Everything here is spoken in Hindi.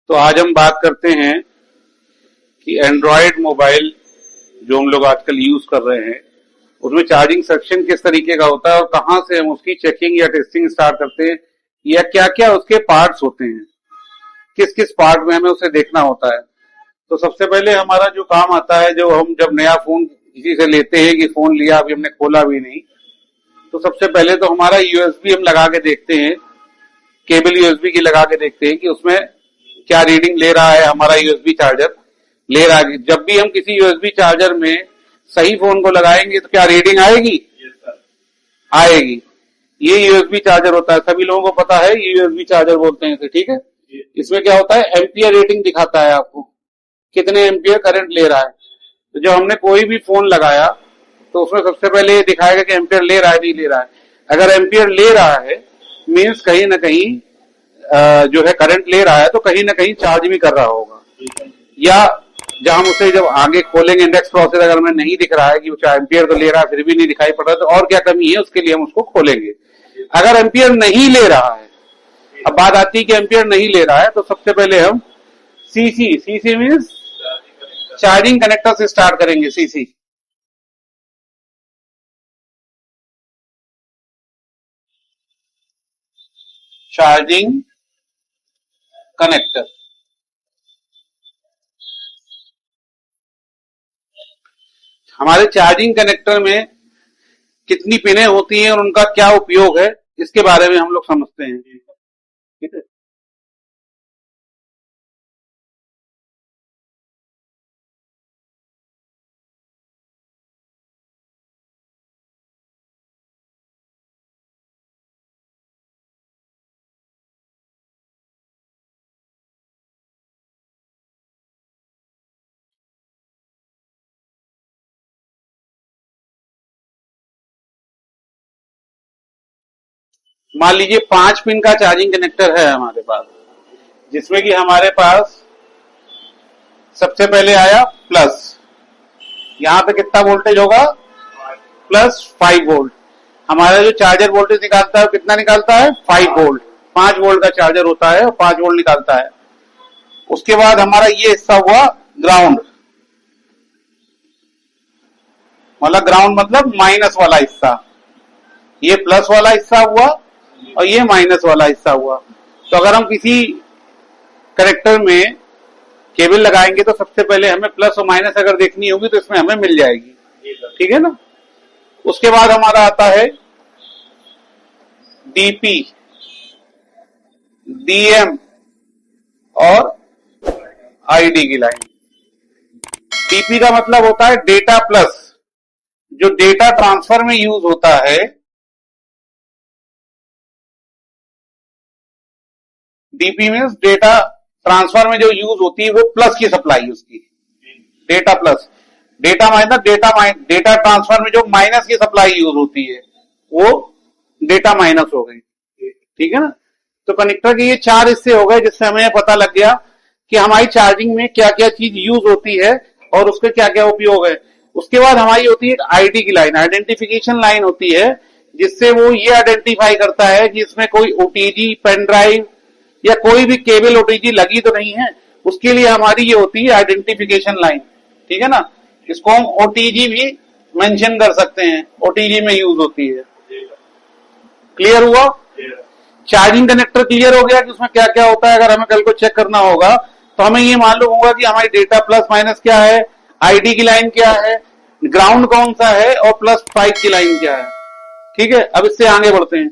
तो आज हम बात करते हैं कि एंड्रॉयड मोबाइल जो हम लोग आजकल यूज कर रहे हैं उसमें चार्जिंग सेक्शन किस तरीके का होता है और कहां से हम उसकी चेकिंग या टेस्टिंग स्टार्ट करते हैं या क्या क्या उसके पार्ट्स होते हैं, किस किस पार्ट में हमें उसे देखना होता है। तो सबसे पहले हमारा जो काम आता है, जो हम जब नया फोन किसी से लेते हैं कि फोन लिया अभी हमने खोला भी नहीं, तो सबसे पहले तो हमारा यूएसबी हम लगा के देखते हैं, केबल यूएसबी की लगा के देखते हैं कि उसमें क्या रीडिंग ले रहा है हमारा यूएसबी चार्जर ले रहा है। जब भी हम किसी यूएसबी चार्जर में सही फोन को लगाएंगे तो क्या रीडिंग आएगी? आएगी। ये यूएसबी चार्जर होता है, सभी लोगों को पता है, ये यूएसबी चार्जर बोलते हैं इसे, ठीक है। इसमें क्या होता है, एम्पियर रेटिंग दिखाता है आपको, कितने एम्पियर करंट ले रहा है। तो जब हमने कोई भी फोन लगाया तो उसमें सबसे पहले ये दिखाएगा कि एम्पियर ले रहा है नहीं ले रहा है। अगर एम्पियर ले रहा है मीन्स कहीं ना कहीं जो है करंट ले रहा है, तो कहीं ना कहीं चार्ज भी कर रहा होगा। या जब हम उसे जब आगे खोलेंगे इंडेक्स प्रोसेस, अगर हमें नहीं दिख रहा है कि वो एम्पियर तो ले रहा है फिर भी नहीं दिखाई पड़ रहा, तो और क्या कमी है उसके लिए हम उसको खोलेंगे। अगर एम्पियर नहीं ले रहा है, अब बात आती है कि एम्पियर नहीं ले रहा है, तो सबसे पहले हम सीसी मीन्स चार्जिंग कनेक्टर से स्टार्ट करेंगे। CC charging connector. हमारे चार्जिंग कनेक्टर में कितनी पिनें होती हैं और उनका क्या उपयोग है, इसके बारे में हम लोग समझते हैं, ठीक है। मान लीजिए 5 पिन का चार्जिंग कनेक्टर है हमारे पास, जिसमें कि हमारे पास सबसे पहले आया प्लस, यहां पे कितना वोल्टेज होगा, +5 वोल्ट। हमारा जो चार्जर वोल्टेज निकालता है वो कितना निकालता है, 5 वोल्ट। 5 वोल्ट का चार्जर होता है और 5 वोल्ट निकालता है। उसके बाद हमारा ये हिस्सा हुआ ग्राउंड, ग्राउंड मतलब माइनस वाला हिस्सा, ये प्लस वाला हिस्सा हुआ और ये माइनस वाला हिस्सा हुआ। तो अगर हम किसी कनेक्टर में केबल लगाएंगे तो सबसे पहले हमें प्लस और माइनस अगर देखनी होगी तो इसमें हमें मिल जाएगी, ठीक है ना। उसके बाद हमारा आता है डीपी, डीएम और आईडी की लाइन। डीपी का मतलब होता है डेटा प्लस, जो डेटा ट्रांसफर में यूज होता है। डीपी मीन्स डेटा ट्रांसफर में जो यूज होती है वो प्लस की सप्लाई उसकी, data plus. Data minus data transfer में जो माइनस की सप्लाई यूज होती है वो डेटा माइनस हो गई, ठीक है ना। तो कनेक्टर के ये 4 हिस्से हो गए, जिससे हमें पता लग गया कि हमारी चार्जिंग में क्या क्या चीज यूज होती है और उसके क्या क्या उपयोग है। उसके बाद हमारी होती है आईडी की लाइन, आइडेंटिफिकेशन लाइन होती है, जिससे वो ये आइडेंटिफाई करता है कि इसमें कोई ओटीजी, पेन ड्राइव या कोई भी केबल ओटीजी लगी तो नहीं है। उसके लिए हमारी ये होती है आइडेंटिफिकेशन लाइन, ठीक है ना। इसको हम ओटीजी भी मेंशन कर सकते हैं, ओटीजी में यूज होती है। क्लियर हुआ? चार्जिंग कनेक्टर क्लियर हो गया कि उसमें क्या क्या होता है। अगर हमें कल को चेक करना होगा तो हमें ये मालूम होगा कि हमारी डेटा प्लस माइनस क्या है, आईडी की लाइन क्या है, ग्राउंड कौन सा है और +5 की लाइन क्या है, ठीक है। अब इससे आगे बढ़ते हैं।